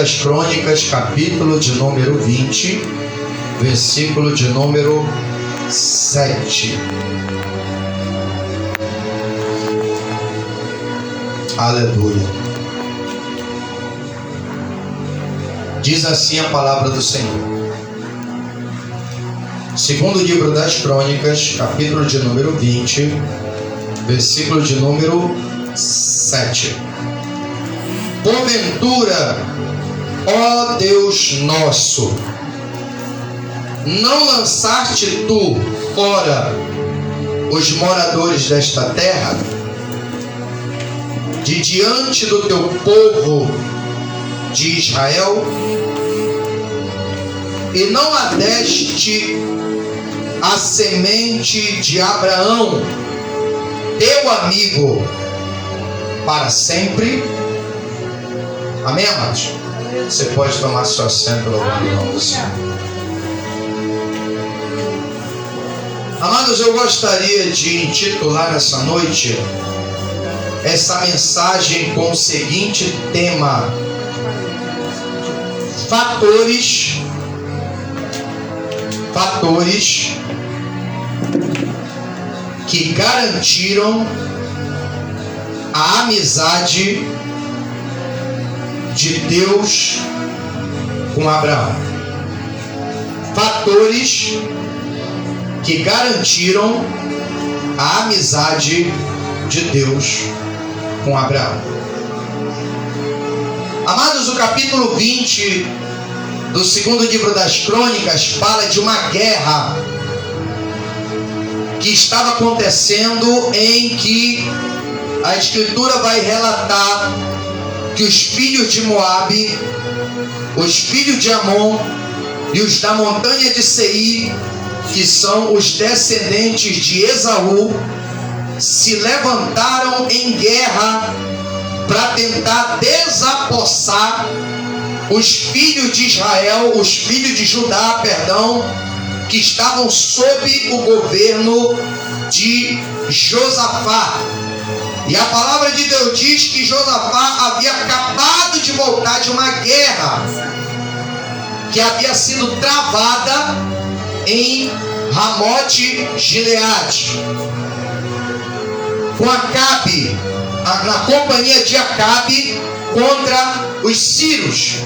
das Crônicas, capítulo de número 20, versículo de número 7. Aleluia. Diz assim a palavra do Senhor. Segundo livro das Crônicas, capítulo de número 20, versículo de número 7. Porventura, ó Deus nosso, não lançaste tu fora os moradores desta terra, de diante do teu povo de Israel, e não adeste a semente de Abraão, teu amigo, para sempre? Amém, amados? Você pode tomar seu assento louvando o nome do Senhor. Amados, eu gostaria de intitular essa noite essa mensagem com o seguinte tema: Fatores que garantiram a amizade de Deus com Abraão. Fatores que garantiram a amizade de Deus com Abraão. Amados, o capítulo 20 do segundo livro das Crônicas fala de uma guerra que estava acontecendo, em que a Escritura vai relatar que os filhos de Moabe, os filhos de Amon e os da montanha de Seir, que são os descendentes de Esaú, se levantaram em guerra para tentar desapossar os filhos de Israel, os filhos de Judá, que estavam sob o governo de Josafá. E a palavra de Deus diz que Josafá havia acabado de voltar de uma guerra que havia sido travada em Ramote Gileade, com Acabe, na companhia de Acabe, contra os sírios.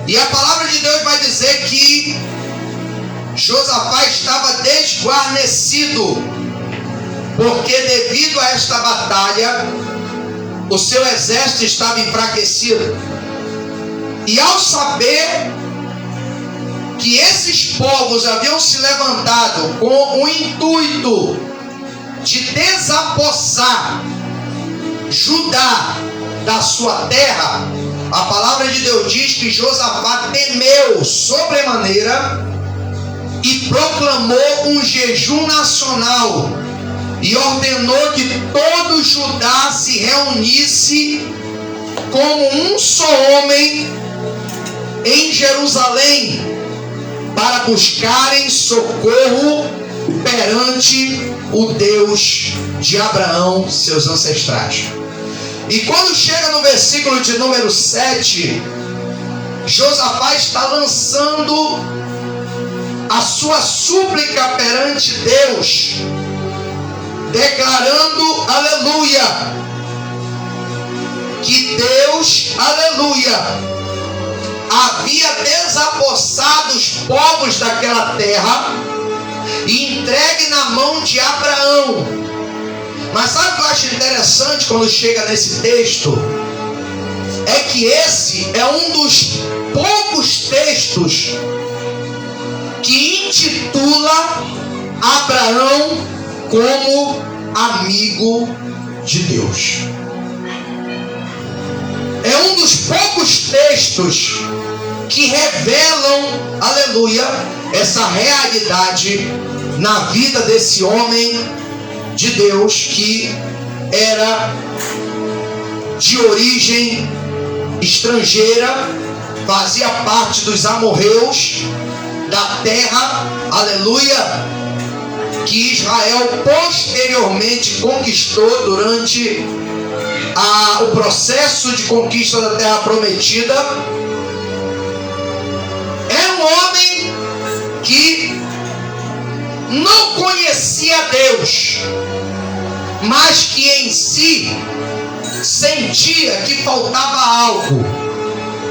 E a palavra de Deus vai dizer que Josafá estava desguarnecido, porque devido a esta batalha o seu exército estava enfraquecido. E ao saber que esses povos haviam se levantado com o intuito de desapossar Judá da sua terra, a palavra de Deus diz que Josafá temeu sobremaneira e proclamou um jejum nacional e ordenou que todo Judá se reunisse como um só homem em Jerusalém para buscarem socorro perante o Deus de Abraão, seus ancestrais. E quando chega no versículo de número 7, Josafá está lançando a sua súplica perante Deus, declarando, aleluia, que Deus, aleluia, havia desapossado os povos daquela terra e entregue na mão de Abraão. Mas sabe o que eu acho interessante quando chega nesse texto? É que esse é um dos poucos textos que intitula Abraão como amigo de Deus. É um dos poucos textos que revelam, aleluia, essa realidade na vida desse homem de Deus, que era de origem estrangeira, fazia parte dos amorreus, da terra, aleluia, que Israel posteriormente conquistou durante o processo de conquista da terra prometida, era um homem que não conhecia Deus, mas que em si sentia que faltava algo.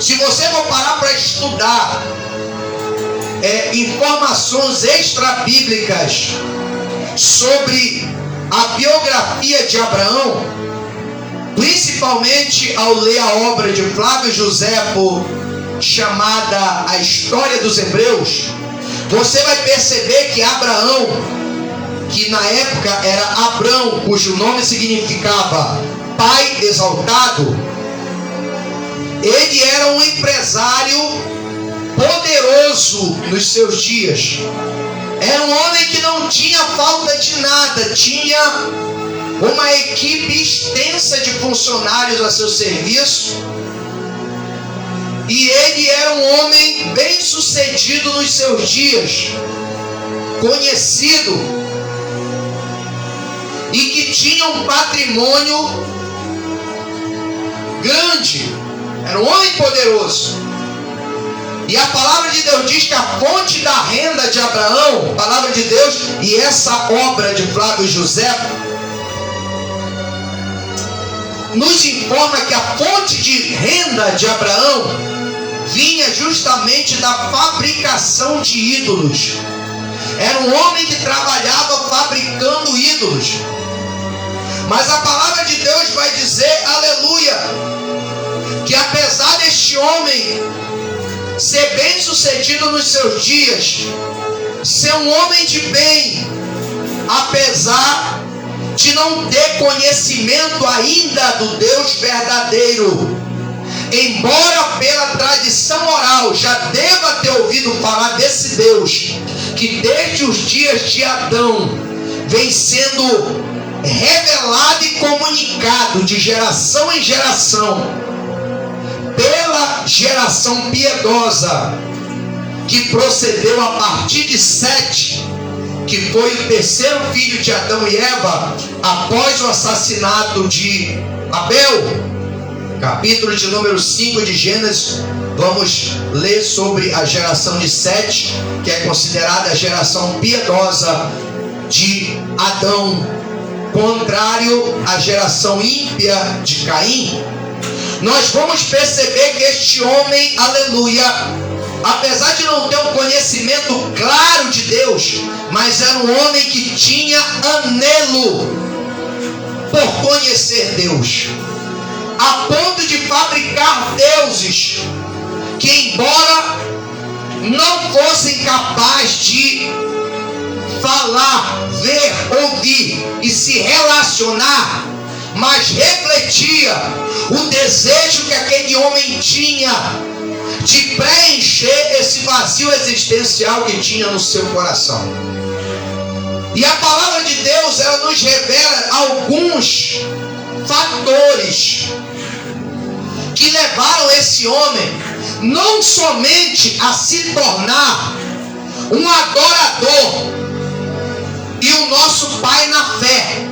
Se você for parar para estudar informações extra-bíblicas sobre a biografia de Abraão, principalmente ao ler a obra de Flávio Josefo, chamada A História dos Hebreus, você vai perceber que Abraão, que na época era Abrão, cujo nome significava Pai Exaltado, ele era um empresário poderoso nos seus dias. Era um homem que não tinha falta de nada, tinha uma equipe extensa de funcionários a seu serviço, e ele era um homem bem sucedido nos seus dias, conhecido, e que tinha um patrimônio grande. Era um homem poderoso. E a palavra de Deus diz que a fonte da renda de Abraão, palavra de Deus, e essa obra de Flávio Josefo nos informa que a fonte de renda de Abraão vinha justamente da fabricação de ídolos. Era um homem que trabalhava fabricando ídolos. Mas a palavra de Deus vai dizer, aleluia, que apesar deste homem ser bem sucedido nos seus dias, ser um homem de bem, apesar de não ter conhecimento ainda do Deus verdadeiro, embora pela tradição oral já deva ter ouvido falar desse Deus, que desde os dias de Adão vem sendo revelado e comunicado de geração em geração, pela geração piedosa que procedeu a partir de Sete, que foi o terceiro filho de Adão e Eva após o assassinato de Abel. Capítulo de número 5 de Gênesis, vamos ler sobre a geração de Sete, que é considerada a geração piedosa de Adão, contrário à geração ímpia de Caim. Nós vamos perceber que este homem, aleluia, apesar de não ter um conhecimento claro de Deus, mas era um homem que tinha anelo por conhecer Deus, a ponto de fabricar deuses que, embora não fossem capazes de falar, ver, ouvir e se relacionar, mas refletia o desejo que aquele homem tinha de preencher esse vazio existencial que tinha no seu coração. E a palavra de Deus, ela nos revela alguns fatores que levaram esse homem não somente a se tornar um adorador e o nosso pai na fé,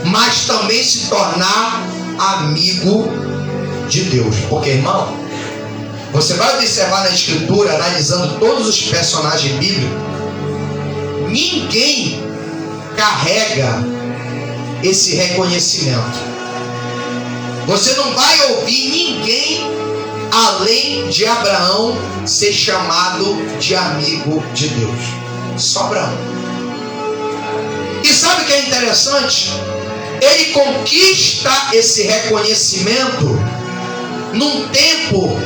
mas também se tornar amigo de Deus. Porque, irmão, você vai observar na Escritura, analisando todos os personagens bíblicos, ninguém carrega esse reconhecimento. Você não vai ouvir ninguém além de Abraão ser chamado de amigo de Deus. Só Abraão. E sabe o que é interessante? Ele conquista esse reconhecimento num tempo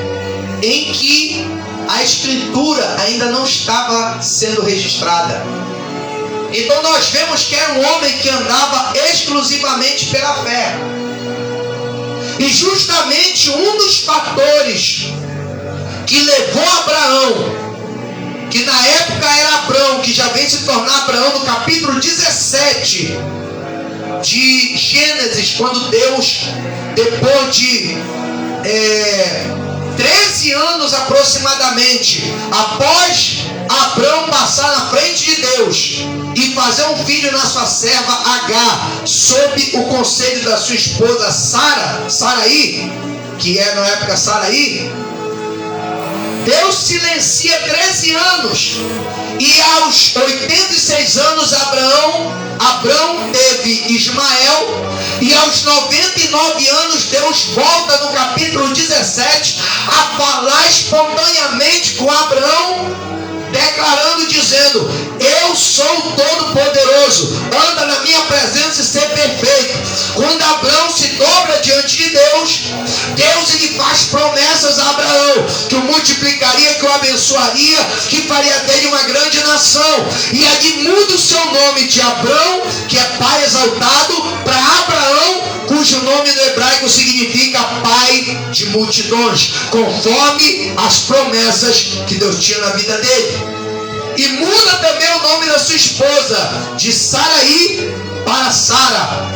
em que a Escritura ainda não estava sendo registrada. Então nós vemos que era um homem que andava exclusivamente pela fé. E justamente um dos fatores que levou Abraão, que na época era Abrão, que já vem se tornar Abraão no capítulo 17 de Gênesis, quando Deus, depois de 13 anos aproximadamente, após Abrão passar na frente de Deus, e fazer um filho na sua serva Agar, sob o conselho da sua esposa Saraí, que é na época Saraí, Deus silencia 13 anos, e aos 86 anos Abrão teve Ismael, e aos 99 anos Deus volta no capítulo 17 a falar espontaneamente com Abrão, declarando, dizendo: eu sou o Todo-Poderoso, anda na minha presença e ser perfeito. Quando Abraão se dobra diante de Deus, Deus lhe faz promessas a Abraão, que o multiplicaria, que o abençoaria, que faria dele uma grande nação. E ali muda o seu nome de Abrão, que é pai exaltado, para Abraão, cujo nome no hebraico significa pai de multidões, conforme as promessas que Deus tinha na vida dele. E muda também o nome da sua esposa, de Saraí para Sara,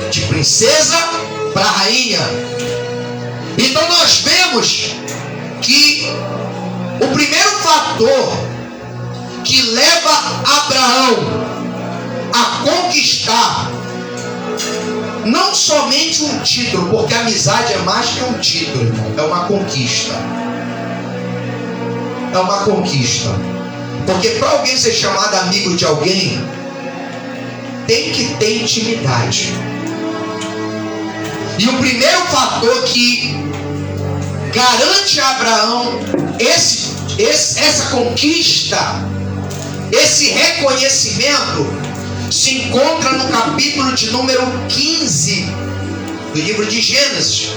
de princesa para rainha. Então nós vemos que o primeiro fator que leva Abraão a conquistar não somente um título, porque a amizade é mais que um título, irmão, é uma conquista. É uma conquista. Porque para alguém ser chamado amigo de alguém, tem que ter intimidade. E o primeiro fator que garante a Abraão essa conquista, esse reconhecimento, se encontra no capítulo de número 15 do livro de Gênesis,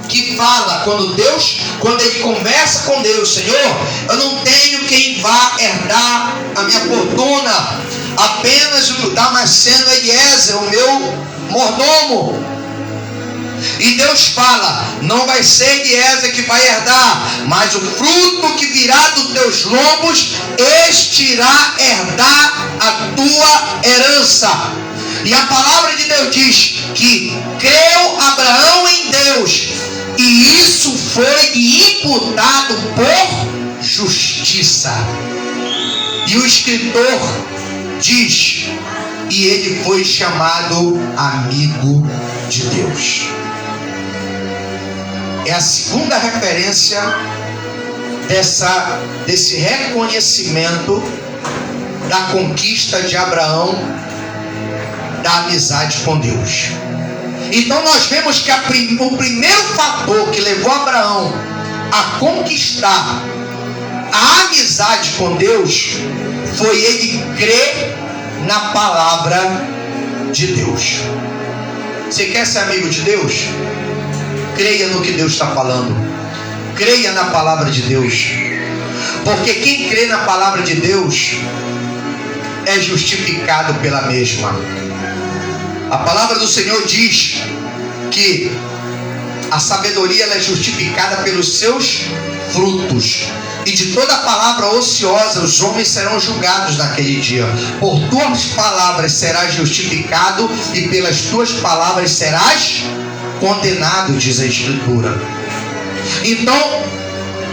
que fala quando ele conversa com Deus: Senhor, eu não tenho quem vá herdar a minha fortuna, apenas o Damasceno Eliezer, o meu mordomo. E Deus fala: não vai ser Eliezer que vai herdar, mas o fruto que virá dos teus lombos, este irá herdar a tua herança. E a palavra de Deus diz que creu Abraão em Deus, e isso foi imputado por justiça. E o escritor diz: e ele foi chamado amigo de Deus. É a segunda referência desse reconhecimento da conquista de Abraão, da amizade com Deus. Então nós vemos que o primeiro fator que levou Abraão a conquistar a amizade com Deus foi ele crer na palavra de Deus. Você quer ser amigo de Deus? Creia no que Deus está falando. Creia na palavra de Deus. Porque quem crê na palavra de Deus é justificado pela mesma. A palavra do Senhor diz que a sabedoria ela é justificada pelos seus frutos. E de toda palavra ociosa os homens serão julgados naquele dia. Por tuas palavras serás justificado, e pelas tuas palavras serás condenado, diz a Escritura. Então,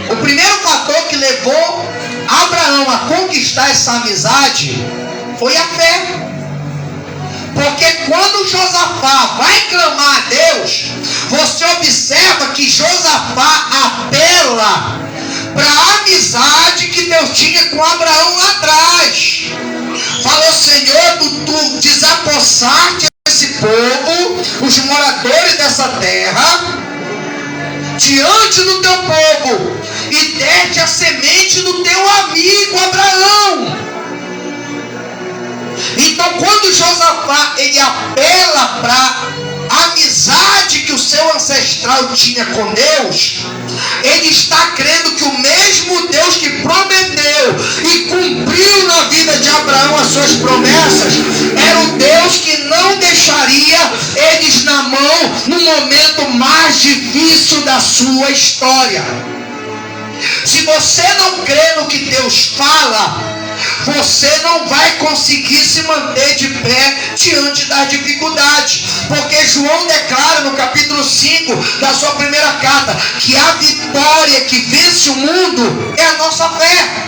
o primeiro fator que levou Abraão a conquistar essa amizade foi a fé. Porque quando Josafá vai clamar a Deus, você observa que Josafá apela para a amizade que Deus tinha com Abraão lá atrás. Falou: Senhor, tu desapossaste esse povo, os moradores dessa terra, diante do teu povo, e deste a semente do teu amigo Abraão. Então, quando Josafá ele apela para a amizade que o seu ancestral tinha com Deus, ele está crendo que o mesmo Deus que prometeu e cumpriu na vida de Abraão as suas promessas, era o Deus que não deixaria eles na mão no momento mais difícil da sua história. Se você não crê no que Deus fala, você não vai conseguir se manter de pé diante das dificuldades. Porque João declara no capítulo 5 da sua primeira carta que a vitória que vence o mundo é a nossa fé.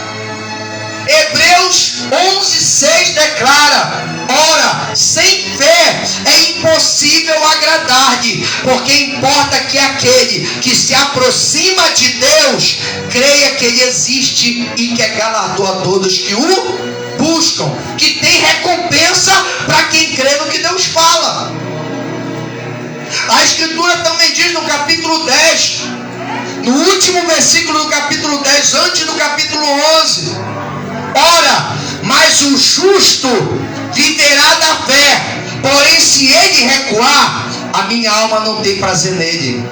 Hebreus 11:6 declara: ora, sem fé é impossível agradar-lhe, porque importa que aquele que se aproxima de Deus creia que Ele existe e que é galardoador a todos que o buscam, que tem recompensa para quem crê no que Deus fala. A Escritura também diz no capítulo 10, no último versículo do capítulo 10, antes do capítulo 11: ora, mas o justo viverá da fé, porém se ele recuar, a minha alma não tem prazer nele.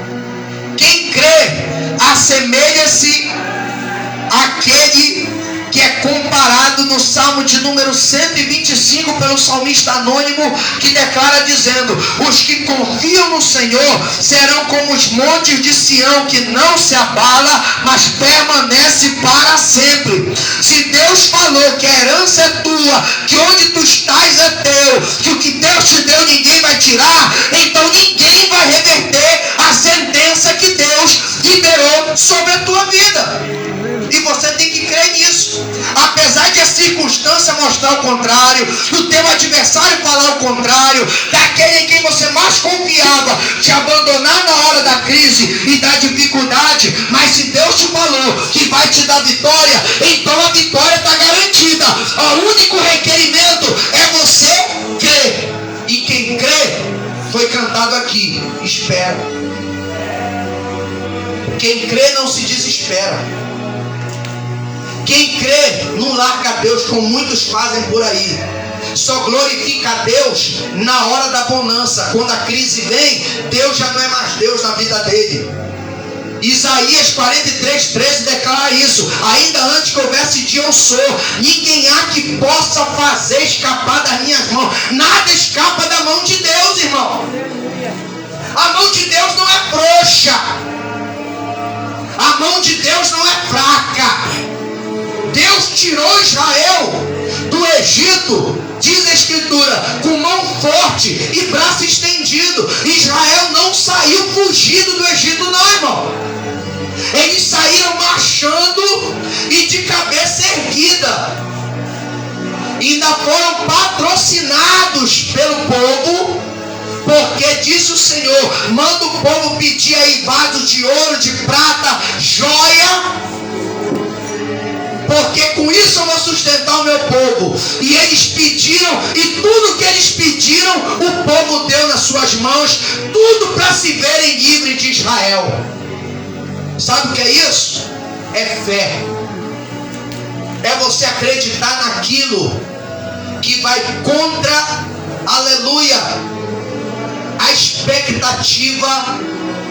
Quem crê assemelha-se àquele que é comparado no Salmo de número 125 pelo salmista anônimo, que declara dizendo: os que confiam no Senhor serão como os montes de Sião, que não se abala, mas permanece para sempre. Se Deus falou que a herança é tua, que onde tu estás é teu, que o que Deus te deu ninguém vai tirar, então ninguém vai reverter a sentença que Deus liberou sobre a tua vida. E você tem que crer nisso. Apesar de a circunstância mostrar o contrário, do teu adversário falar o contrário, daquele em quem você mais confiava te abandonar na hora da crise e da dificuldade, mas se Deus te falou que vai te dar vitória, então a vitória está garantida. O único requerimento é você crer. E quem crê, foi cantado aqui, espera. Quem crê não se desespera. Quem crê não larga Deus, como muitos fazem por aí. Só glorifica a Deus na hora da bonança. Quando a crise vem, Deus já não é mais Deus na vida dele. Isaías 43:13 declara isso: ainda antes que houvesse dia eu sou, ninguém há que possa fazer escapar das minhas mãos. Nada escapa da mão de Deus, irmão. A mão de Deus não é frouxa, a mão de Deus não é fraca. Deus tirou Israel do Egito, diz a Escritura, com mão forte e braço estendido. Israel não saiu fugido do Egito não, irmão. Eles saíram marchando e de cabeça erguida. Ainda foram patrocinados pelo povo, porque disse o Senhor: manda o povo pedir aí vasos de ouro, de prata, joia, porque com isso eu vou sustentar o meu povo. E eles pediram, e tudo que eles pediram, o povo deu nas suas mãos, tudo para se verem livres de Israel. Sabe o que é isso? É fé. É você acreditar naquilo que vai contra, aleluia, a expectativa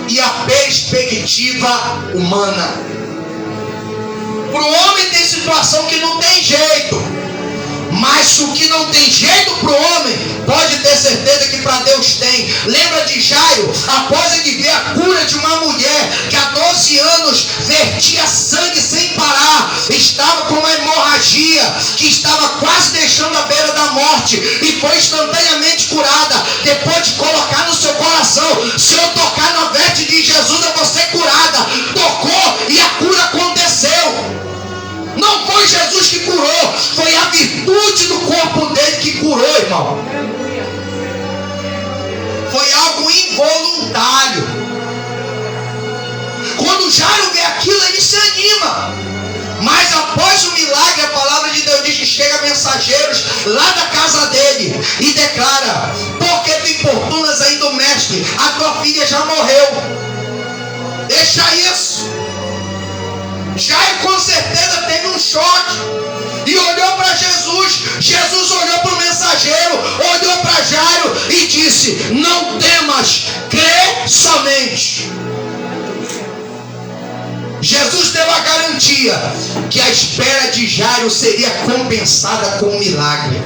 e a perspectiva humana. Para o homem tem situação que não tem jeito, mas o que não tem jeito para o homem, pode ter certeza que para Deus tem. Lembra de Jairo, após ele ver a cura de uma mulher que há 12 anos vertia sangue sem parar, estava com uma hemorragia, que estava quase deixando a beira da morte, e foi instantaneamente curada. Depois de colocar no seu coração: se eu tocar na veste de Jesus eu vou ser curada, tocou e a cura aconteceu. Não foi Jesus que curou, foi a virtude do corpo dele que curou, irmão. Foi algo involuntário. Quando Jairo vê aquilo, ele se anima. Mas após o milagre, a palavra de Deus diz que chega mensageiros lá da casa dele e declara: por que tu importunas ainda o mestre? A tua filha já morreu. Deixa isso. Jairo com certeza teve um choque e olhou para Jesus. Jesus olhou para o mensageiro, olhou para Jairo e disse: não temas, crê somente. Jesus deu a garantia que a espera de Jairo seria compensada com um milagre.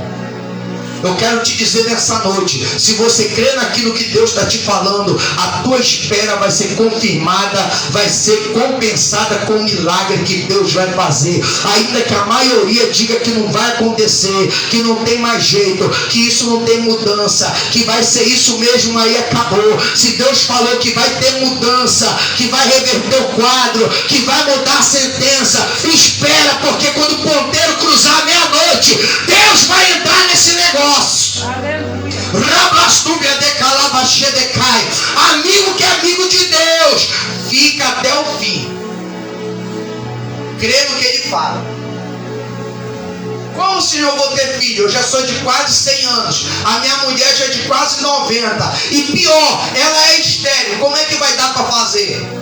Eu quero te dizer nessa noite, se você crê naquilo que Deus está te falando, a tua espera vai ser confirmada, vai ser compensada com o milagre que Deus vai fazer. Ainda que a maioria diga que não vai acontecer, que não tem mais jeito, que isso não tem mudança, que vai ser isso mesmo, aí acabou. Se Deus falou que vai ter mudança, que vai reverter o quadro, que vai mudar a sentença, espera, porque quando o ponteiro cruzar meia-noite, Deus vai entrar nesse negócio. Amigo que é amigo de Deus, fica até o fim, crê no que ele fala. Como, Senhor, eu vou ter filho? Eu já sou de quase 100 anos, a minha mulher já é de quase 90, e pior, ela é estéril. Como é que vai dar para fazer?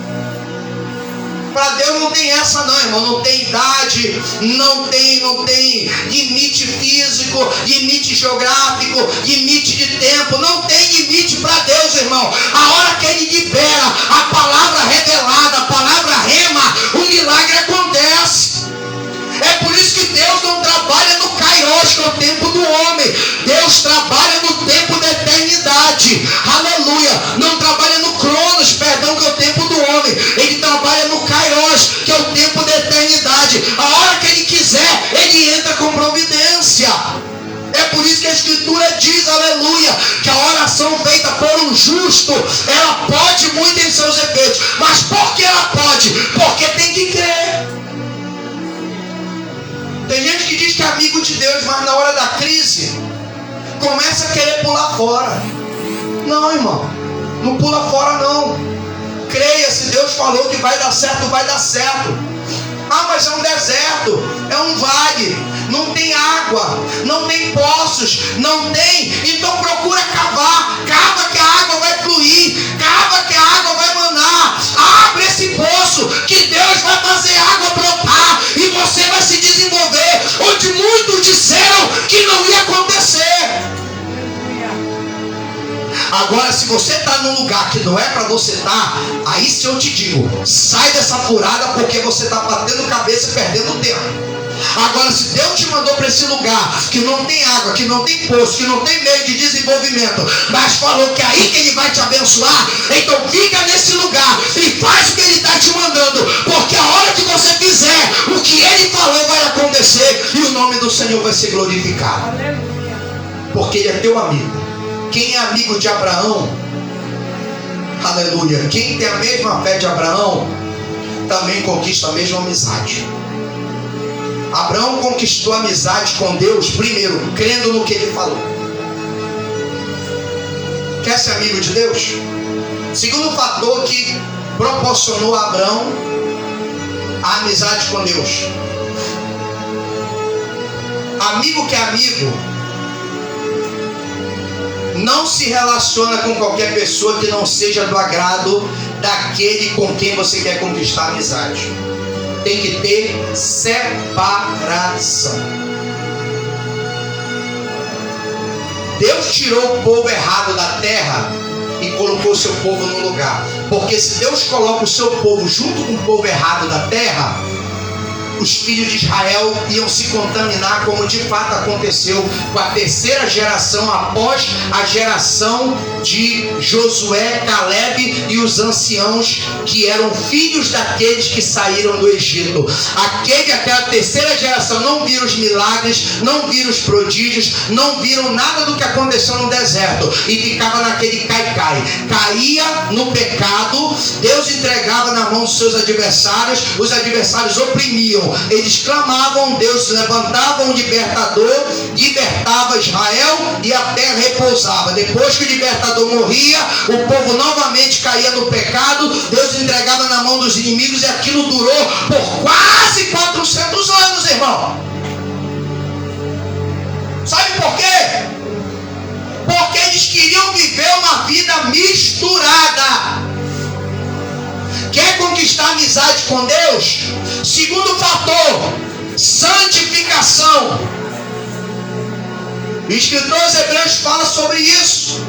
Para Deus não tem essa não, irmão. Não tem idade, não tem limite físico, limite geográfico, limite de tempo. Não tem limite para Deus, irmão. A hora que Ele libera a palavra revelada, a palavra rema, o milagre acontece. É por isso que Deus não trabalha no Kairos, que é o tempo do homem. Deus trabalha no tempo da eternidade. Aleluia. Não trabalha no Cronos, perdão, que é o tempo do homem. Ele trabalha no Kairos, que é o tempo da eternidade. A hora que Ele quiser, Ele entra com providência. É por isso que a Escritura diz, aleluia, que a oração feita por um justo, ela pode muito em seus efeitos. Mas por que ela pode? Porque tem que crer. Tem gente que diz que é amigo de Deus, mas na hora da crise começa a querer pular fora. Não, irmão, não pula fora não. Creia, se Deus falou que vai dar certo, vai dar certo. Ah, mas é um deserto, é um vale, não tem água, não tem poços, não tem. Então procura cavar, cava que a água vai fluir, cava que a água vai manar. Abre esse poço que Deus vai fazer água brotar e você vai se desenvolver, onde muitos disseram que não ia acontecer. Agora, se você está num lugar que não é para você estar, aí se eu te digo, sai dessa furada, porque você está batendo cabeça e perdendo tempo. Agora, se Deus te mandou para esse lugar que não tem água, que não tem poço, que não tem meio de desenvolvimento, mas falou que é aí que Ele vai te abençoar, então fica nesse lugar e faz o que Ele está te mandando, porque a hora que você fizer o que Ele falou vai acontecer e o nome do Senhor vai ser glorificado. Porque Ele é teu amigo. Quem é amigo de Abraão, aleluia, quem tem a mesma fé de Abraão, também conquista a mesma amizade. Abraão conquistou amizade com Deus, primeiro, crendo no que Ele falou. Quer ser amigo de Deus? Segundo fator que proporcionou a Abraão a amizade com Deus. Amigo que é amigo não se relaciona com qualquer pessoa que não seja do agrado daquele com quem você quer conquistar a amizade. Tem que ter separação. Deus tirou o povo errado da terra e colocou o seu povo no lugar. Porque se Deus coloca o seu povo junto com o povo errado da terra, os filhos de Israel iam se contaminar, como de fato aconteceu com a terceira geração após a geração de Josué, Caleb e os anciãos que eram filhos daqueles que saíram do Egito. Aquela terceira geração não viram os milagres, não viram os prodígios, não viram nada do que aconteceu no deserto e ficava naquele cai-cai. Caía no pecado, Deus entregava na mão dos seus adversários, os adversários oprimiam. Eles clamavam, Deus levantava um libertador, libertava Israel e a terra repousava. Depois que o libertador morria, o povo novamente caía no pecado, Deus entregava na mão dos inimigos e aquilo durou por quase 400 anos, irmão. Sabe por quê? Porque eles queriam viver uma vida misturada. Quer conquistar amizade com Deus? Segundo fator, santificação. O escritor aos Hebreus fala sobre isso.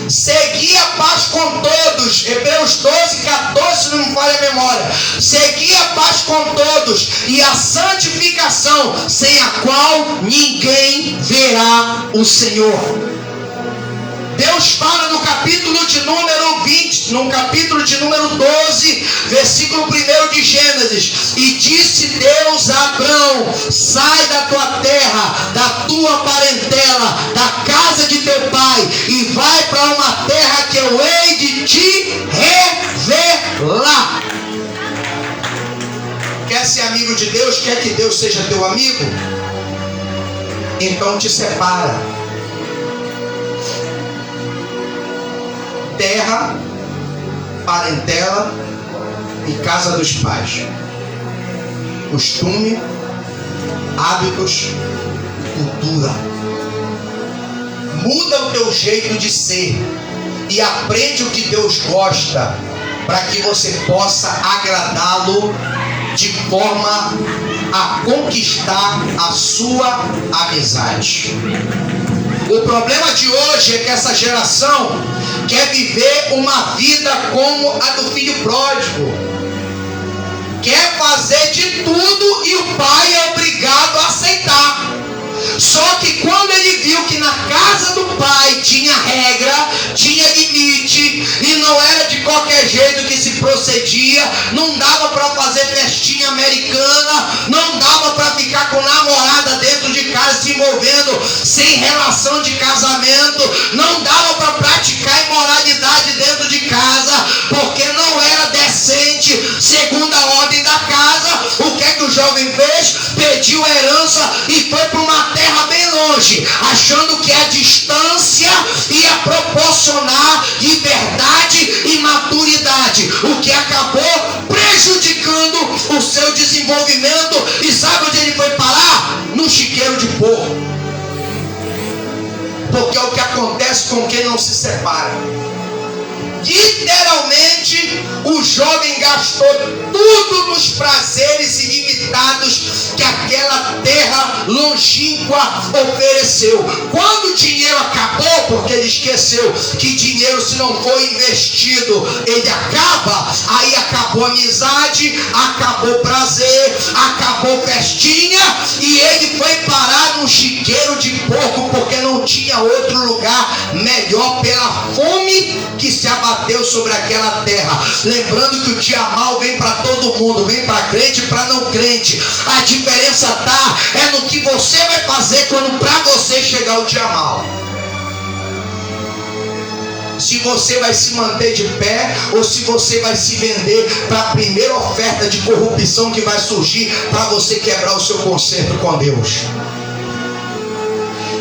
Segui a paz com todos. Hebreus 12, 14, se não me falha a memória. Segui a paz com todos e e a santificação, sem a qual ninguém verá o Senhor. Deus fala no capítulo de número 20, no capítulo de número 12, versículo 1 de Gênesis: e disse Deus a Abrão: sai da tua terra, da tua parentela, da casa de teu pai, e vai para uma terra que eu hei de te revelar. Quer ser amigo de Deus? Quer que Deus seja teu amigo? Então te separa. Terra, parentela e casa dos pais. Costume, hábitos, cultura. Muda o teu jeito de ser e aprende o que Deus gosta, para que você possa agradá-lo de forma a conquistar a sua amizade. O problema de hoje é que essa geração quer viver uma vida como a do filho pródigo. Quer fazer de tudo e o pai é obrigado a aceitar. Só que quando ele viu que na casa do pai tinha regra, tinha limite, e não era de qualquer jeito que se procedia, não dava para fazer festinha americana, não dava para ficar com namorada dentro de casa se envolvendo sem relação de casamento, não dava para praticar imoralidade dentro de casa, porque não era decente segundo a ordem da casa. O que é que o jovem fez? Pediu a herança e foi para uma terra bem longe, achando que a distância ia proporcionar liberdade e maturidade, o que acabou prejudicando o seu desenvolvimento. E sabe onde ele foi parar? No chiqueiro de porco. Porque é o que acontece com quem não se separa. Literalmente, o jovem gastou tudo nos prazeres ilimitados que aquela terra longínqua ofereceu. Quando o dinheiro acabou, porque ele esqueceu que dinheiro, se não for investido, ele acaba, aí acabou a amizade, acabou o prazer, acabou festinha, e ele foi parar num chiqueiro de porco, porque não tinha outro lugar melhor pela fome que se abateu sobre aquela terra. Lembrando que o dia mal vem para todo mundo, vem para crente e para não crente. A diferença é no que você vai fazer quando para você chegar o dia mal. Se você vai se manter de pé ou se você vai se vender para a primeira oferta de corrupção que vai surgir para você quebrar o seu concerto com Deus.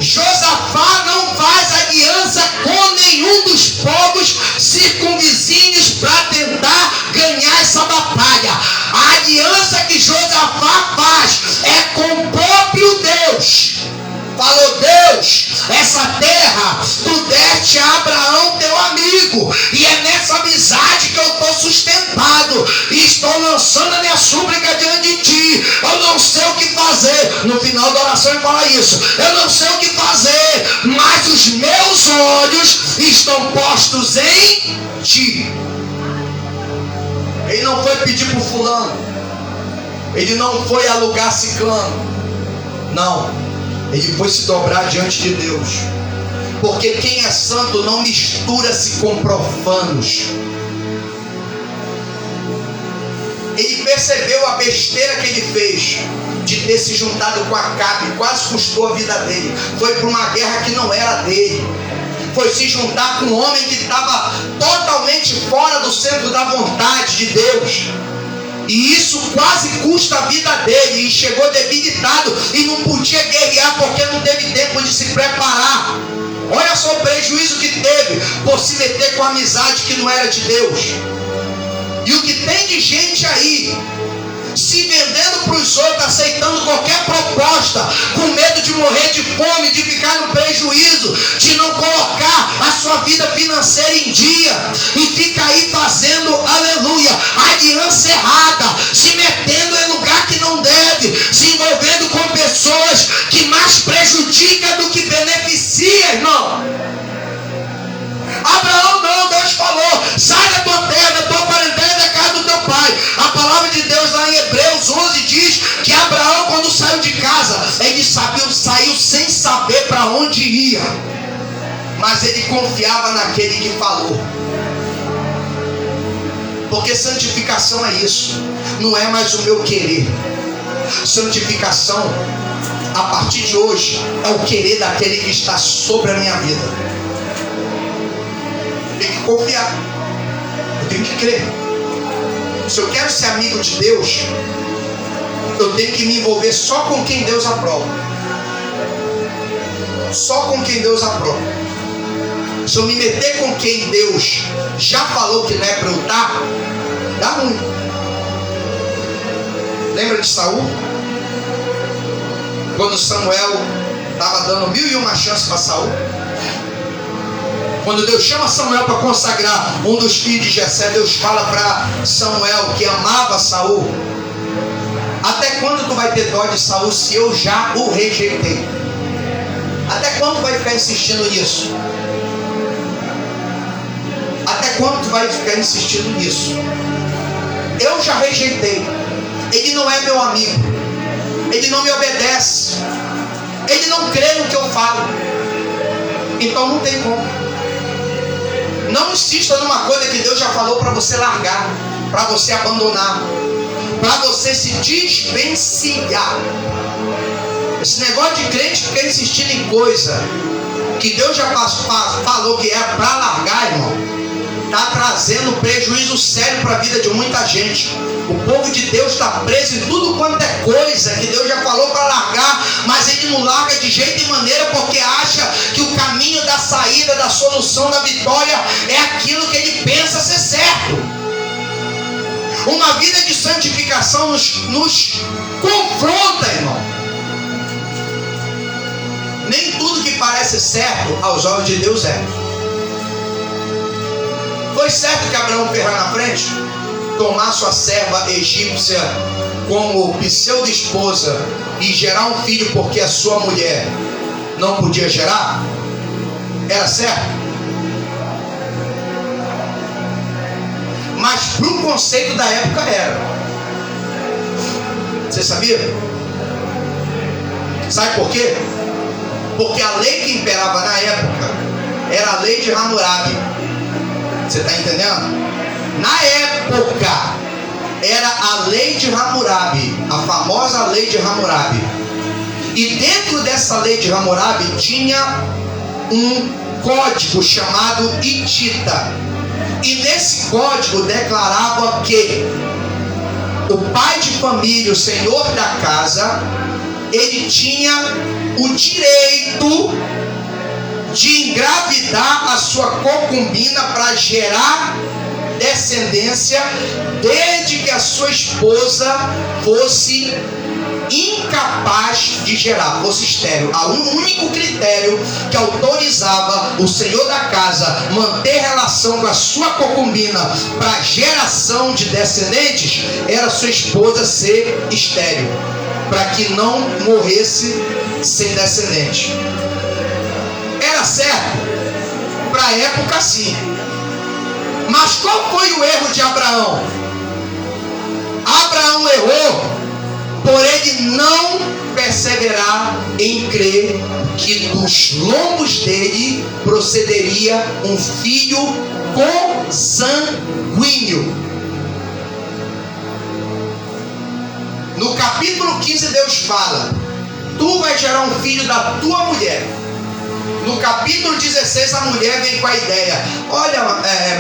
Josafá não faz aliança com nenhum dos povos circunvizinhos para tentar ganhar essa batalha. A aliança que Josafá faz é com o próprio Deus. Falou: Deus, essa terra tu deste a Abraão teu amigo, e é nessa amizade que eu estou sustentado, e estou lançando a minha súplica diante de ti. Eu não sei o que fazer. No final da oração ele fala isso: eu não sei o que fazer, mas os meus olhos estão postos em ti. Ele não foi pedir para o fulano, ele não foi alugar ciclano, não. Ele foi se dobrar diante de Deus. Porque quem é santo não mistura-se com profanos. Ele percebeu a besteira que ele fez de ter se juntado com Acabe, quase custou a vida dele. Foi para uma guerra que não era dele. Foi se juntar com um homem que estava totalmente fora do centro da vontade de Deus. E isso quase custa a vida dele. E chegou debilitado e não podia guerrear porque não teve tempo de se preparar. Olha só o prejuízo que teve por se meter com a amizade que não era de Deus. E o que tem de gente aí se vendendo para os outros, aceitando qualquer proposta, com medo de morrer de fome, de ficar no prejuízo, de não colocar a sua vida financeira em dia, e fica aí fazendo, aleluia, aliança errada, se metendo em lugar que não deve, se envolvendo com pessoas que mais prejudicam do que beneficia, irmão. Abraão não, Deus falou: sai da tua terra, da tua parentela e da casa do teu pai. A palavra de Deus lá em Hebreus 11 diz que saber para onde ia, mas ele confiava naquele que falou. Porque santificação é isso, não é mais o meu querer. Santificação, a partir de hoje, é o querer daquele que está sobre a minha vida. Eu tenho que confiar, eu tenho que crer. Se eu quero ser amigo de Deus, eu tenho que me envolver só com quem Deus aprova. Só com quem Deus aprova. Se eu me meter com quem Deus já falou que não é para eu estar, dá ruim. Lembra de Saul? Quando Samuel estava dando 1001 chances para Saul. Quando Deus chama Samuel para consagrar um dos filhos de Jessé, Deus fala para Samuel que amava Saul: até quando tu vai ter dó de Saul se eu já o rejeitei? Até quando tu vai ficar insistindo nisso? Até quando tu vai ficar insistindo nisso? Eu já rejeitei. Ele não é meu amigo. Ele não me obedece. Ele não crê no que eu falo. Então não tem como. Não insista numa coisa que Deus já falou para você largar, para você abandonar, para você se desvencilhar. Esse negócio de crente ficar insistindo em coisa que Deus já falou que é para largar, irmão, está trazendo prejuízo sério para a vida de muita gente. O povo de Deus está preso em tudo quanto é coisa que Deus já falou para largar, mas ele não larga de jeito e maneira, porque acha que o caminho da saída, da solução, da vitória é aquilo que ele pensa ser certo. Uma vida de santificação nos confronta, irmão. Nem tudo que parece certo aos olhos de Deus é. Foi certo que Abraão ferrar na frente, tomar sua serva egípcia como pseudo-esposa e gerar um filho porque a sua mulher não podia gerar? Era certo? Mas para o conceito da época era. Você sabia? Sabe por quê? Porque a lei que imperava na época era a lei de Hammurabi. Você está entendendo? Na época era a lei de Hammurabi, a famosa lei de Hammurabi. E dentro dessa lei de Hammurabi tinha um código chamado Hitita. E nesse código declarava que o pai de família, o senhor da casa, ele tinha o direito de engravidar a sua concubina para gerar descendência, desde que a sua esposa fosse incapaz de gerar, fosse estéril. O único critério que autorizava o senhor da casa manter relação com a sua concubina para geração de descendentes era sua esposa ser estéril, para que não morresse sem descendente. Era certo? Para a época, sim. Mas qual foi o erro de Abraão? Abraão errou por ele não perseverar em crer que dos lombos dele procederia um filho consanguíneo. No capítulo 15 Deus fala: tu vai gerar um filho da tua mulher. No capítulo 16 a mulher vem com a ideia: olha,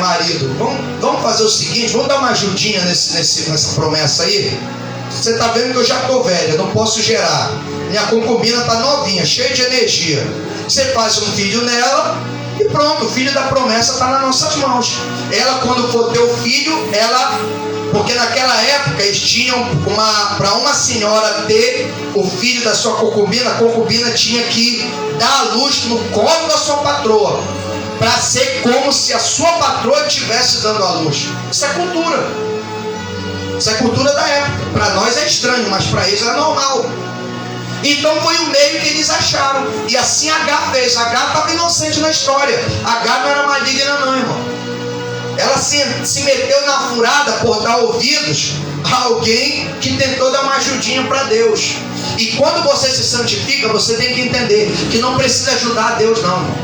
marido, vamos fazer o seguinte, vamos dar uma ajudinha nessa promessa aí. Você está vendo que eu já estou velha, não posso gerar. Minha concubina está novinha, cheia de energia. Você faz um filho nela e pronto, o filho da promessa está nas nossas mãos. Ela, quando for ter o filho, porque naquela época eles tinham para uma senhora ter o filho da sua concubina, a concubina tinha que dar a luz no colo da sua patroa, para ser como se a sua patroa estivesse dando a luz. Isso é cultura. Isso é cultura da época. Para nós é estranho, mas para eles é normal. Então foi o meio que eles acharam. E assim Agar fez. Agar estava inocente na história. Agar não era maligna não, irmão. Ela se meteu na furada por dar ouvidos a alguém que tentou dar uma ajudinha para Deus. E quando você se santifica, você tem que entender que não precisa ajudar a Deus, não, irmão.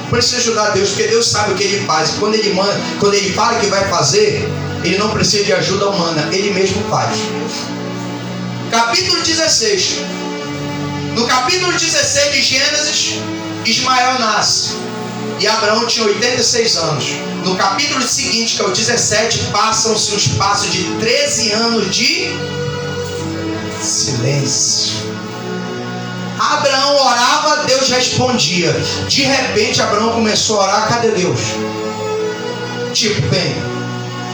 Não precisa ajudar a Deus, porque Deus sabe o que Ele faz. Quando Ele fala que vai fazer, Ele não precisa de ajuda humana, Ele mesmo faz. Capítulo 16. No capítulo 16 de Gênesis, Ismael nasce. E Abraão tinha 86 anos. No capítulo seguinte, que é o 17, passam-se um espaço de 13 anos de silêncio. Abraão orava, Deus respondia. De repente, Abraão começou a orar, cadê Deus? Tipo, bem,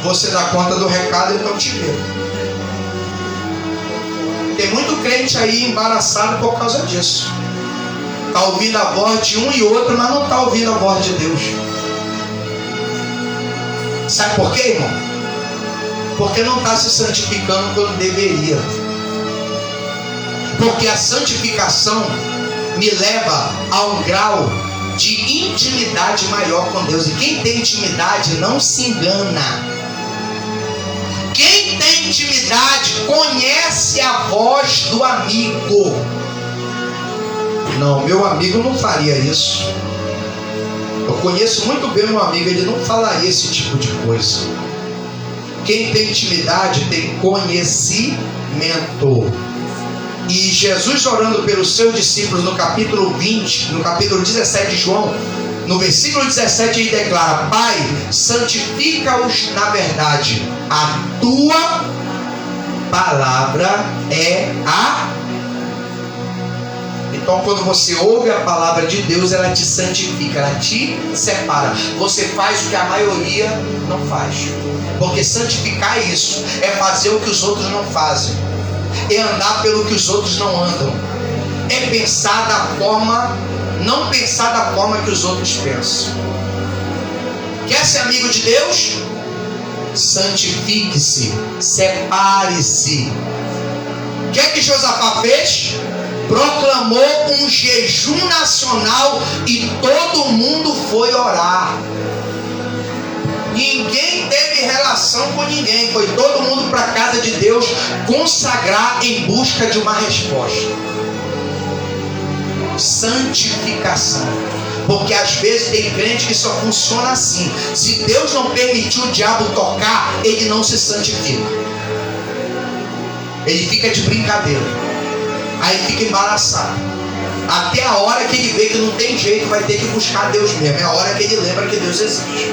você dá conta do recado, então te vê. Tem muito crente aí embaraçado por causa disso. Está ouvindo a voz de um e outro, mas não está ouvindo a voz de Deus. Sabe por quê, irmão? Porque não está se santificando quando deveria. Porque a santificação me leva a um grau de intimidade maior com Deus. E quem tem intimidade não se engana. Quem tem intimidade conhece a voz do amigo. Não, meu amigo não faria isso. Eu conheço muito bem meu amigo, ele não falaria esse tipo de coisa. Quem tem intimidade tem conhecimento. E Jesus orando pelos seus discípulos no capítulo 20, no capítulo 17 de João, no versículo 17 ele declara: Pai, santifica-os na verdade. A tua palavra é a... Então quando você ouve a palavra de Deus, ela te santifica, ela te separa. Você faz o que a maioria não faz. Porque santificar é isso, é fazer o que os outros não fazem, é andar pelo que os outros não andam, é pensar da forma, não pensar da forma que os outros pensam. Quer ser amigo de Deus? Santifique-se, separe-se. O que é que Josafá fez? Proclamou um jejum nacional e todo mundo foi orar. Ninguém teve relação com ninguém, foi todo mundo para a casa de Deus consagrar em busca de uma resposta. Santificação. Porque às vezes tem crente que só funciona assim. Se Deus não permitir o diabo tocar, ele não se santifica. Ele fica de brincadeira. Aí fica embaraçado. Até a hora que ele vê que não tem jeito, vai ter que buscar Deus mesmo. É a hora que ele lembra que Deus existe.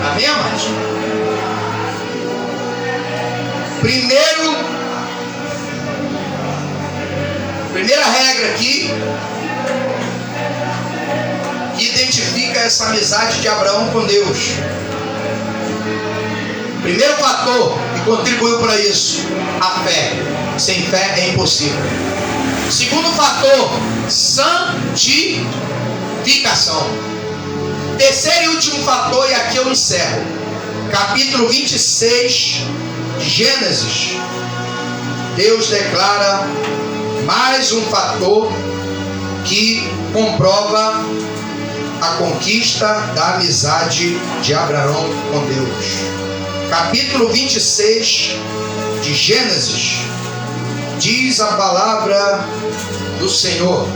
Amém, amados? Primeira regra aqui, que identifica essa amizade de Abraão com Deus. Primeiro fator que contribuiu para isso: a fé. Sem fé é impossível. Segundo fator: santificação. Terceiro e último fator, e aqui eu encerro, capítulo 26 de Gênesis. Deus declara mais um fator que comprova a conquista da amizade de Abraão com Deus. Capítulo 26 de Gênesis, diz a palavra do Senhor: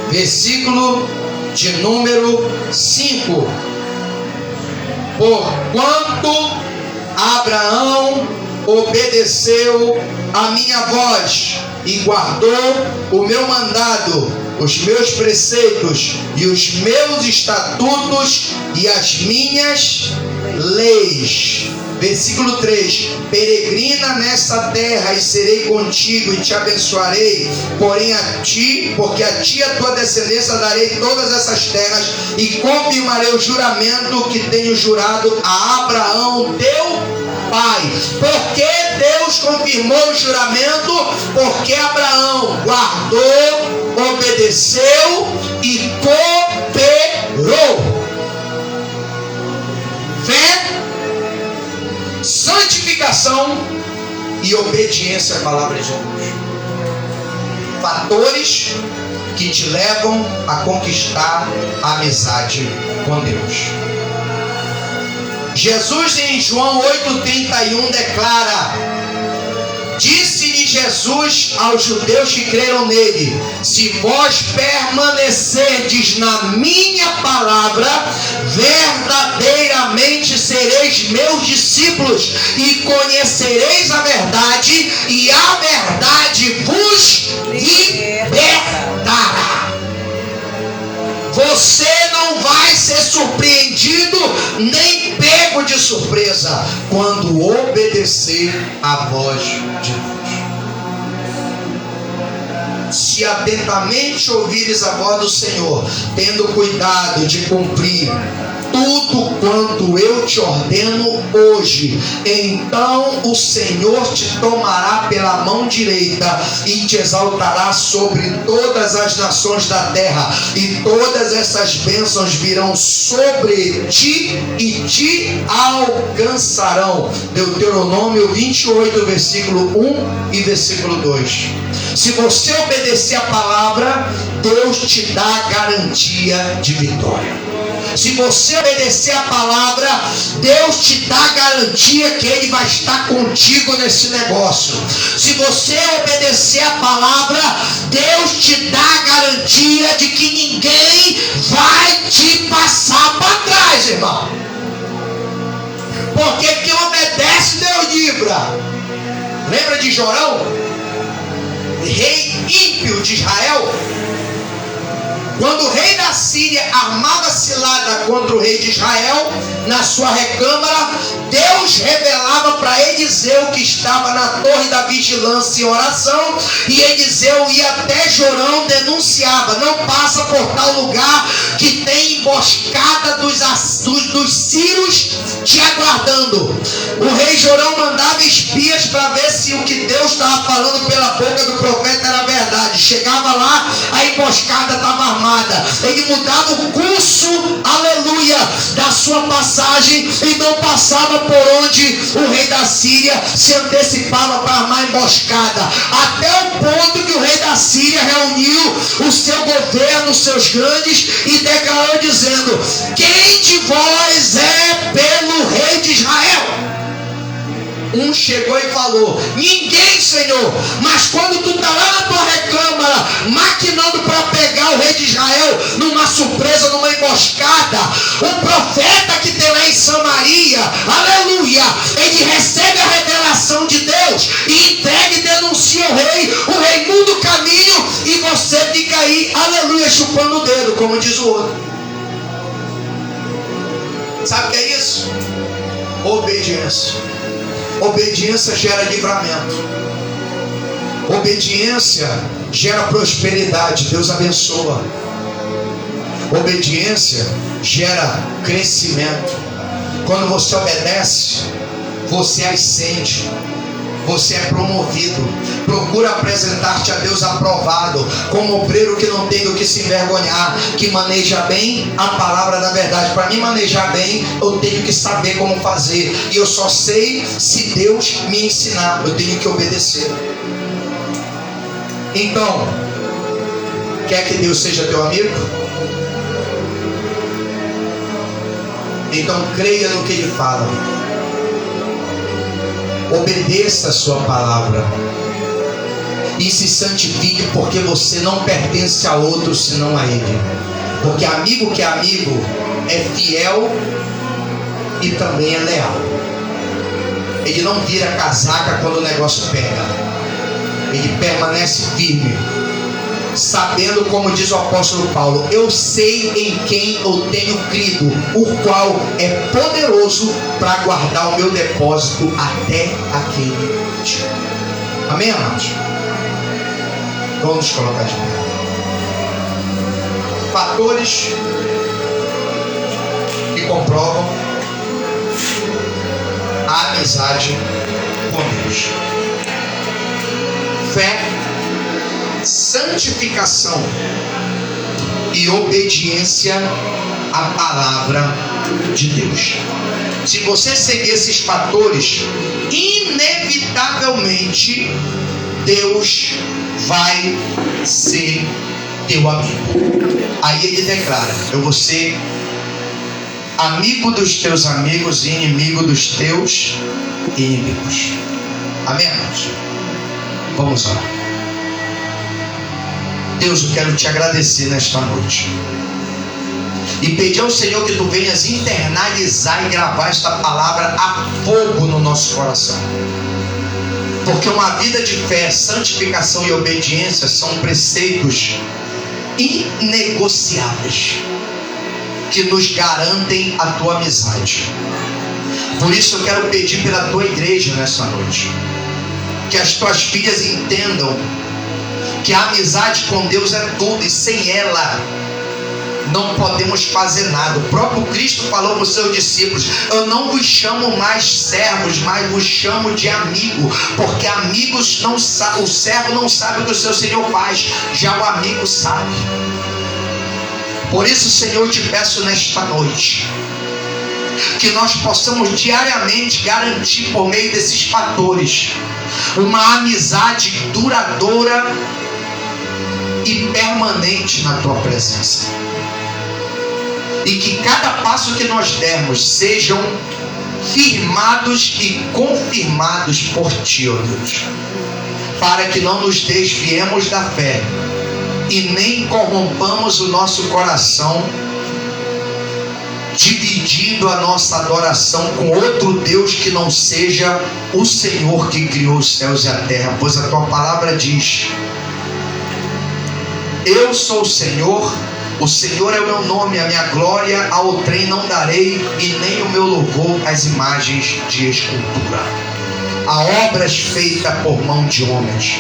versículo de número 5. Porquanto Abraão obedeceu a minha voz e guardou o meu mandado, os meus preceitos e os meus estatutos e as minhas leis. Versículo 3: peregrina nessa terra e serei contigo e te abençoarei, porém a ti, porque a ti e a tua descendência darei todas essas terras e confirmarei o juramento que tenho jurado a Abraão teu pai. Por que Deus confirmou o juramento? Porque Abraão guardou, obedeceu e cooperou. Fé, santificação e obediência à palavra de Deus. Fatores que te levam a conquistar a amizade com Deus. Jesus em João 8,31 declara: disse-lhe Jesus aos judeus que creram nele: se vós permanecerdes na minha palavra, verdadeiramente sereis meus discípulos e conhecereis a verdade, e a verdade vos libertará. Você não vai ser surpreendido nem pego de surpresa quando obedecer à voz de Deus. Se atentamente ouvires a voz do Senhor, tendo cuidado de cumprir tudo quanto eu te ordeno hoje, então o Senhor te tomará pela mão direita e te exaltará sobre todas as nações da terra, e todas essas bênçãos virão sobre ti e te alcançarão. Deuteronômio 28, versículo 1 e versículo 2. Se você obedecer a palavra, Deus te dá garantia de vitória. Se você obedecer a palavra, Deus te dá garantia que Ele vai estar contigo nesse negócio. Se você obedecer a palavra, Deus te dá garantia de que ninguém vai te passar para trás, irmão. Porque quem obedece, Deus livra. Lembra de Jorão, rei ímpio de Israel? Quando o rei da Síria armava cilada contra o rei de Israel, na sua recâmara, Deus revelava para Eliseu, que estava na torre da vigilância em oração, e Eliseu ia até Jorão, denunciava: não passa por tal lugar que tem emboscada dos sírios te aguardando. O rei Jorão mandava espias para ver se o que Deus estava falando pela boca do profeta era verdade. Chegava lá, a emboscada estava armada. Ele mudava o curso, aleluia, da sua passagem e não passava por onde o rei da Síria se antecipava para armar emboscada, até o ponto que o rei da Síria reuniu o seu governo, os seus grandes, e declarou dizendo: quem de vós é pelo rei de Israel? Um chegou e falou: ninguém, Senhor. Mas quando tu está lá na tua recâmara, maquinando para pegar o rei de Israel numa surpresa, numa emboscada, o profeta que tem lá em Samaria, aleluia, ele recebe a revelação de Deus e entrega e denuncia o rei muda o caminho, e você fica aí, aleluia, chupando o dedo, como diz o outro. Sabe o que é isso? Obediência. Obediência gera livramento. Obediência gera prosperidade. Deus abençoa. Obediência gera crescimento. Quando você obedece, você ascende, você é promovido. Procura apresentar-te a Deus aprovado, como obreiro que não tem do que se envergonhar, que maneja bem a palavra da verdade. Para mim manejar bem, eu tenho que saber como fazer, e eu só sei se Deus me ensinar. Eu tenho que obedecer. Então, quer que Deus seja teu amigo? Então creia no que Ele fala. Obedeça a sua palavra e se santifique, porque você não pertence a outro senão a Ele. Porque amigo que é amigo é fiel e também é leal. Ele não vira casaca quando o negócio pega. Ele permanece firme, sabendo, como diz o apóstolo Paulo: eu sei em quem eu tenho crido, o qual é poderoso para guardar o meu depósito até aquele dia. Amém, amados? Vamos nos colocar de pé. Fatores que comprovam a amizade com Deus: fé, santificação e obediência à palavra de Deus. Se você seguir esses fatores, inevitavelmente Deus vai ser teu amigo. Aí ele declara: eu vou ser amigo dos teus amigos e inimigo dos teus inimigos. Amém, amados? Vamos orar. Deus, eu quero te agradecer nesta noite e pedir ao Senhor que tu venhas internalizar e gravar esta palavra a fogo no nosso coração, porque uma vida de fé, santificação e obediência são preceitos inegociáveis que nos garantem a tua amizade. Por isso eu quero pedir pela tua igreja nessa noite, que as tuas filhas entendam que a amizade com Deus é tudo, e sem ela não podemos fazer nada. O próprio Cristo falou para os seus discípulos: eu não vos chamo mais servos, mas vos chamo de amigo, porque amigos não sabem, o servo não sabe o que o seu Senhor faz, já o amigo sabe. Por isso, Senhor, eu te peço nesta noite que nós possamos diariamente garantir, por meio desses fatores, uma amizade duradoura e permanente na tua presença, e que cada passo que nós dermos sejam firmados e confirmados por ti, ó Deus, para que não nos desviemos da fé e nem corrompamos o nosso coração, dividindo a nossa adoração com outro Deus que não seja o Senhor que criou os céus e a terra. Pois a tua palavra diz: eu sou o Senhor é o meu nome, a minha glória ao trem não darei, e nem o meu louvor às imagens de escultura, a obras feitas por mão de homens,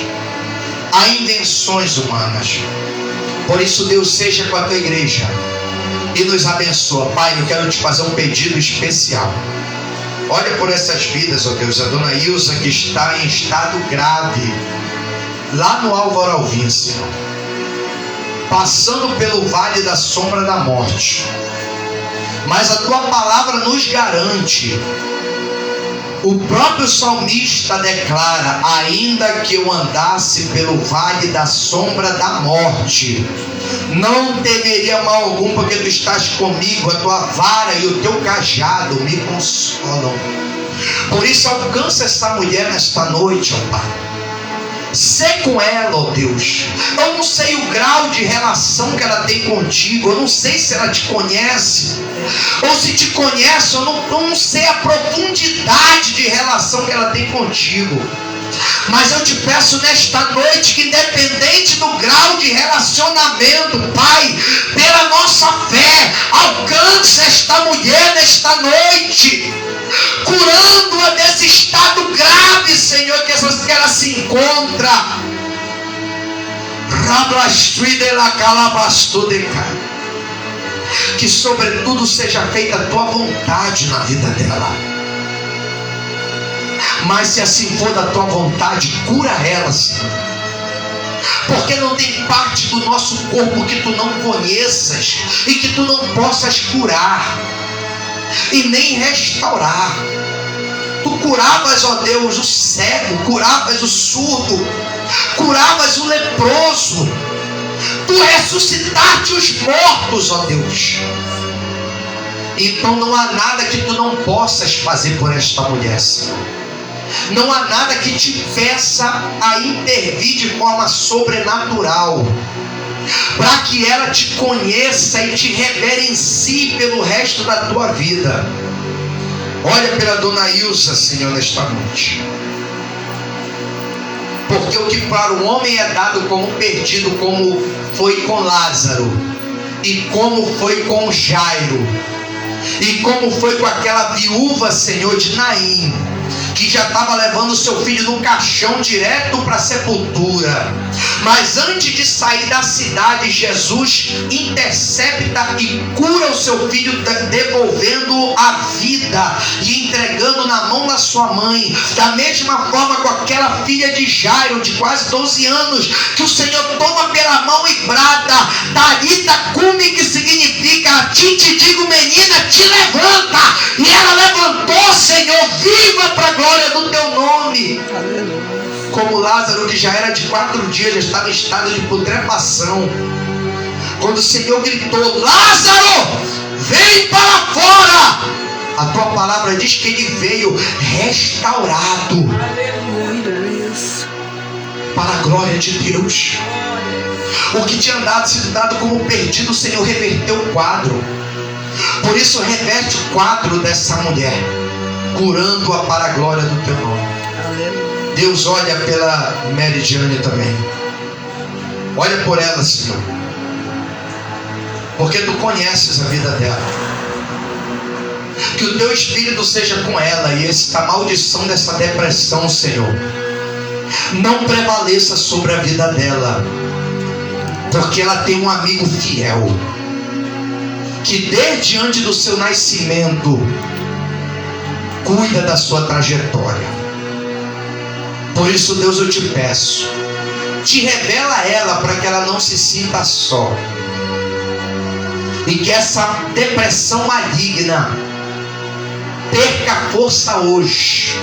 a invenções humanas. Por isso, Deus, seja com a tua igreja e nos abençoa. Pai, eu quero te fazer um pedido especial. Olha por essas vidas, ó Deus, a dona Ilza, que está em estado grave lá no Álvaro Alvim, Senhor, passando pelo vale da sombra da morte. Mas a tua palavra nos garante, o próprio salmista declara: ainda que eu andasse pelo vale da sombra da morte, não temeria mal algum, porque tu estás comigo, a tua vara e o teu cajado me consolam. Por isso, alcança essa mulher nesta noite, ó Pai. Sê com ela, ó Deus. Eu não sei o grau de relação que ela tem contigo, eu não sei se ela te conhece, ou se te conhece, eu não sei a profundidade de relação que ela tem contigo. Mas eu te peço nesta noite que, independente do grau de relacionamento, Pai, pela nossa fé, alcance esta mulher nesta noite, curando-a desse estado grave, Senhor, que ela se encontra. Que sobretudo seja feita a tua vontade na vida dela. Mas se assim for da tua vontade, cura ela, Senhor, porque não tem parte do nosso corpo que tu não conheças e que tu não possas curar e nem restaurar. Tu curavas, ó Deus, o cego, curavas o surdo, curavas o leproso, tu ressuscitaste os mortos, ó Deus. Então não há nada que tu não possas fazer por esta mulher, Senhor. Não há nada que te peça a intervir de forma sobrenatural, para que ela te conheça e te reverencie pelo resto da tua vida. Olha pela dona Ilza, Senhor, nesta noite, porque o que para o homem é dado como perdido, como foi com Lázaro, e como foi com Jairo, e como foi com aquela viúva, Senhor, de Naim, que já estava levando seu filho no caixão direto para a sepultura. Mas antes de sair da cidade, Jesus intercepta e cura o seu filho, devolvendo a vida e entregando na mão da sua mãe. Da mesma forma com aquela filha de Jairo, de quase 12 anos, que o Senhor toma pela mão e brada: Talita cumi, que significa: a ti te digo, menina, te levanta. E ela levantou, Senhor, viva para a glória do teu nome. Como Lázaro, que já era de 4 dias, já estava em estado de putrefação, Quando o Senhor gritou: Lázaro, vem para fora, a tua palavra diz que ele veio restaurado. Para a glória de Deus. O que tinha sido dado como perdido, o Senhor reverteu o quadro. Por isso reverte o quadro dessa mulher, curando-a para a glória do teu nome. Deus, olha pela Meridiane também. Olha por ela, Senhor, porque tu conheces a vida dela. Que o teu Espírito seja com ela, e esta maldição dessa depressão, Senhor, não prevaleça sobre a vida dela, porque ela tem um amigo fiel, que desde antes do seu nascimento cuida da sua trajetória. Por isso, Deus, eu te peço, te revela a ela, para que ela não se sinta só, e que essa depressão maligna perca força hoje.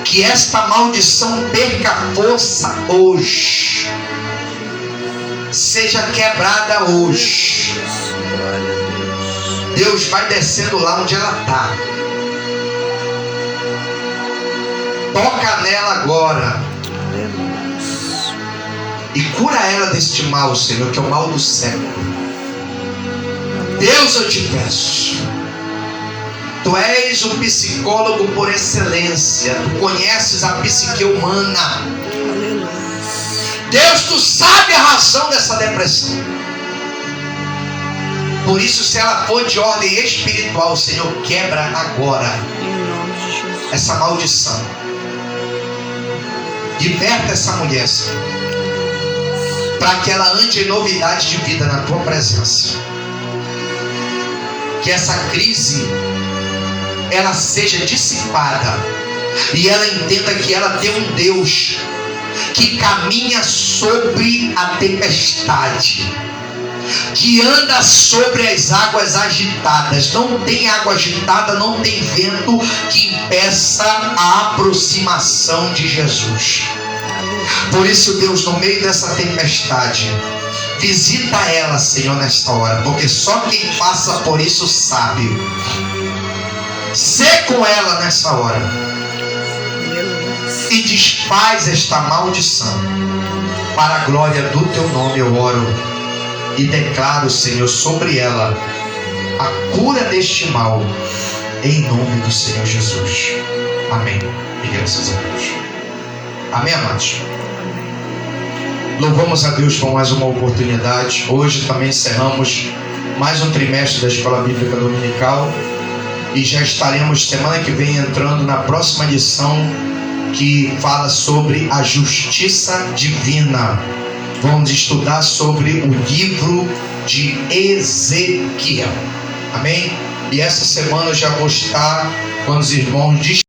Que esta maldição perca força hoje, seja quebrada hoje. Deus, vai descendo lá onde ela está, toca nela agora e cura ela deste mal, Senhor, que é o mal do século. Deus, eu te peço, tu és um psicólogo por excelência, tu conheces a psique humana. Deus, tu sabe a razão dessa depressão. Por isso, se ela for de ordem espiritual, Senhor, quebra agora essa maldição. Liberta essa mulher, Senhor, para que ela ande em novidade de vida na tua presença. Que essa crise ela seja dissipada e ela entenda que ela tem um Deus que caminha sobre a tempestade, que anda sobre as águas agitadas. Não tem água agitada, não tem vento que impeça a aproximação de Jesus. Por isso, Deus, no meio dessa tempestade, visita ela, Senhor, nesta hora, porque só quem passa por isso sabe. Sê com ela nessa hora e desfaz esta maldição. Para a glória do teu nome eu oro e declaro, Senhor, sobre ela a cura deste mal, em nome do Senhor Jesus. Amém. E graças a Deus. Amém, amados? Louvamos a Deus por mais uma oportunidade. Hoje também encerramos mais um trimestre da Escola Bíblica Dominical e já estaremos semana que vem entrando na próxima lição, que fala sobre a justiça divina. Vamos estudar sobre o livro de Ezequiel. Amém? E essa semana eu já vou estar com os irmãos